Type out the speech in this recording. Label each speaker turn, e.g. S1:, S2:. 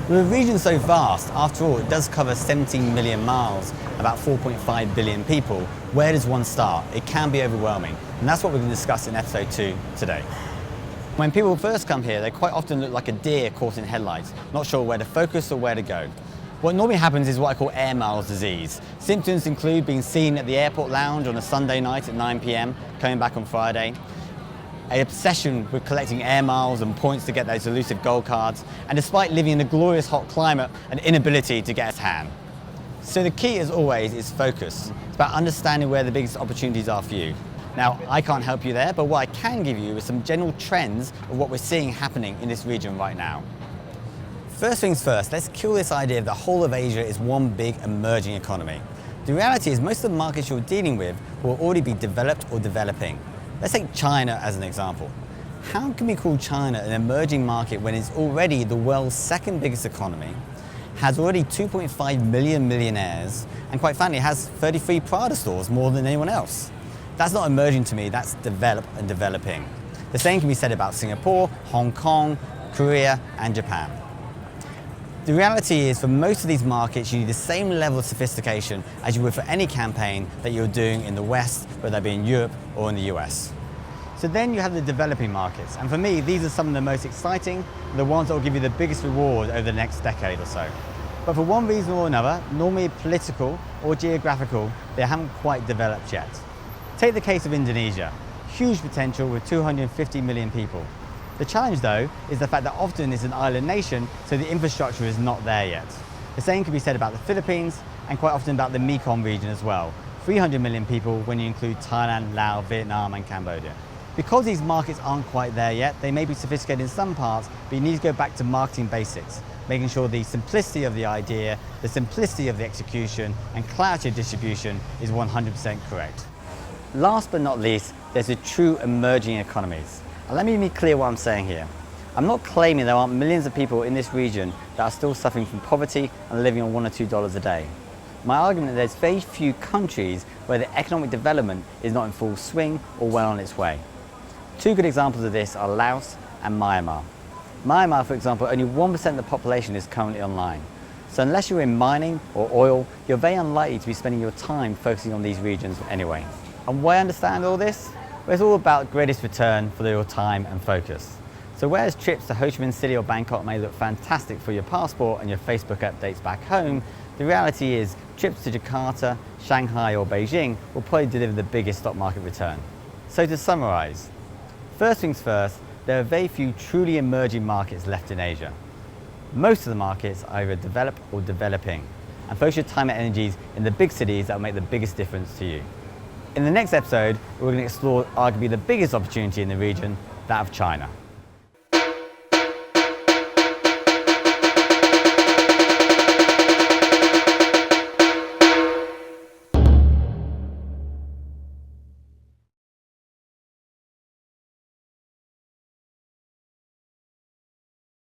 S1: With a region so vast, after all, it does cover 17 million miles, about 4.5 billion people. Where does one start? It can be overwhelming, and that's what we're going to discuss in episode 2 today. When people first come here, they quite often look like a deer caught in headlights, not sure where to focus or where to go. What normally happens is what I call AirMiles disease. Symptoms include being seen at the airport lounge on a Sunday night at 9 p.m, coming back on Friday, an obsession with collecting air miles and points to get those elusive gold cards, and despite living in a glorious hot climate, an inability to get a tan. So the key, as always, is focus. It's about understanding where the biggest opportunities are for you. Now, I can't help you there, but what I can give you is some general trends of what we're seeing happening in this region right now. First things first, let's kill this idea of the whole of Asia is one big emerging economy. The reality is most of the markets you're dealing with will already be developed or developing. Let's take China as an example. How can we call China an emerging market when it's already the world's second biggest economy, has already 2.5 million millionaires, and quite frankly has 33 Prada stores, more than anyone else? That's not emerging to me, that's developed and developing. The same can be said about Singapore, Hong Kong, Korea, and Japan. The reality is, for most of these markets, you need the same level of sophistication as you would for any campaign that you're doing in the West, whether that be in Europe or in the US. So then you have the developing markets, and for me, these are some of the most exciting, the ones that will give you the biggest reward over the next decade or so. But for one reason or another, normally political or geographical, they haven't quite developed yet. Take the case of Indonesia, huge potential with 250 million people. The challenge, though, is the fact that often it's an island nation, so the infrastructure is not there yet. The same can be said about the Philippines, and quite often about the Mekong region as well. 300 million people when you include Thailand, Laos, Vietnam, and Cambodia. Because these markets aren't quite there yet, they may be sophisticated in some parts, but you need to go back to marketing basics, making sure the simplicity of the idea, the simplicity of the execution, and clarity of distribution is 100% correct. Last but not least, there's the true emerging economies. And let me be clear what I'm saying here. I'm not claiming there aren't millions of people in this region that are still suffering from poverty and living on $1 or $2 a day. My argument is there's very few countries where the economic development is not in full swing or well on its way. Two good examples of this are Laos and Myanmar. Myanmar, for example, only 1% of the population is currently online. So unless you're in mining or oil, you're very unlikely to be spending your time focusing on these regions anyway. And why understand all this? Well, it's all about greatest return for your time and focus. So whereas trips to Ho Chi Minh City or Bangkok may look fantastic for your passport and your Facebook updates back home, the reality is trips to Jakarta, Shanghai or Beijing will probably deliver the biggest stock market return. So to summarize, first things first, there are very few truly emerging markets left in Asia. Most of the markets are either developed or developing, and focus your time and energies in the big cities that will make the biggest difference to you. In the next episode, we're going to explore arguably the biggest opportunity in the region, that of China.